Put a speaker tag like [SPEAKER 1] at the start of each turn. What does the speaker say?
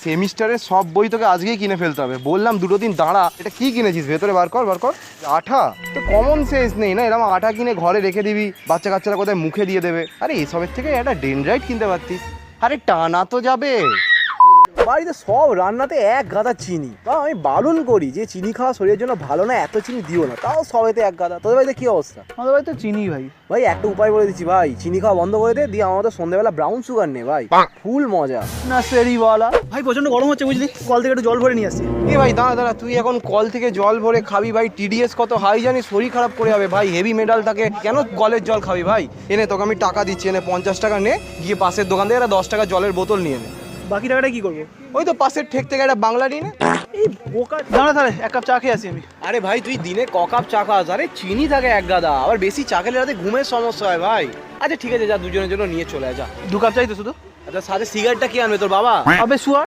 [SPEAKER 1] সেমিস্টারের সব বই তোকে আজকেই কিনে ফেলতে হবে। বললাম দুটো দিন দাঁড়া। এটা কি কিনেছিস ভেতরে? বার কর বার কর। আঠা? তো কমন সেন্স নেই না, এরকম আঠা কিনে ঘরে রেখে দিবি, বাচ্চা কাচ্চারা কোথায় মুখে দিয়ে দেবে। আরে এসবের থেকে একটা ডেনড্রাইট কিনতে পারতিস। আরে টানা তো যাবে।
[SPEAKER 2] বাড়িতে সব রান্নাতে এক গাদা চিনি, তাও আমি বারণ করি যে চিনি খাওয়া শরীরের জন্য ভালো না, এত চিনি দিও না, তাও সবেতে এক গাদা। তোদের বাড়িতে কি অবস্থা?
[SPEAKER 3] আমাদের বাড়িতে চিনি ভাই।
[SPEAKER 2] ভাই একটা উপায় বলে দিচ্ছি ভাই, চিনি খাওয়া বন্ধ করে দে, দিয়ে আমাদের সন্ধ্যাবেলা ব্রাউন সুগার নে ভাই, ফুল মজা।
[SPEAKER 3] না সেরিওয়ালা ভাই, প্রচন্ড গরম হচ্ছে বুঝলি, কল থেকে একটু জল ভরে নিয়ে আসছি।
[SPEAKER 1] এ ভাই দাঁড়া দাঁড়া, তুই এখন কল থেকে জল ভরে খাবি ভাই? টিডিএস কত হাই জানিস? শরীর খারাপ করে যাবে ভাই, হেভি মেটাল থাকে। কেন কলের জল খাবি ভাই? এনে তোকে আমি টাকা দিচ্ছি, এনে 50 টাকা নে, গিয়ে পাশের দোকান থেকে একটা 10 টাকা জলের বোতল নিয়ে নে।
[SPEAKER 3] বাকি টাকাটা কি করবো?
[SPEAKER 1] ওই তো পাশের ঠেক থেকে একটা বাংলা নিয়ে নে।
[SPEAKER 3] এই বোকা, দাঁড়া তাহলে এক কাপ চা খেয়ে আসি আমি।
[SPEAKER 1] আরে ভাই তুই দিনে ক কাপ চা খাস? আরে চিনি থাকে এক গাদা, আবার বেশি চা খেলে রাতে ঘুমের সমস্যা হয় ভাই। আচ্ছা ঠিক আছে, যা দুজনের জন্য নিয়ে চলে যা।
[SPEAKER 3] 2 কাপ চাই তো শুধু।
[SPEAKER 1] আচ্ছা সাথে সিগারেটটা কি আনবে তোর বাবা?
[SPEAKER 3] আবে শুয়া।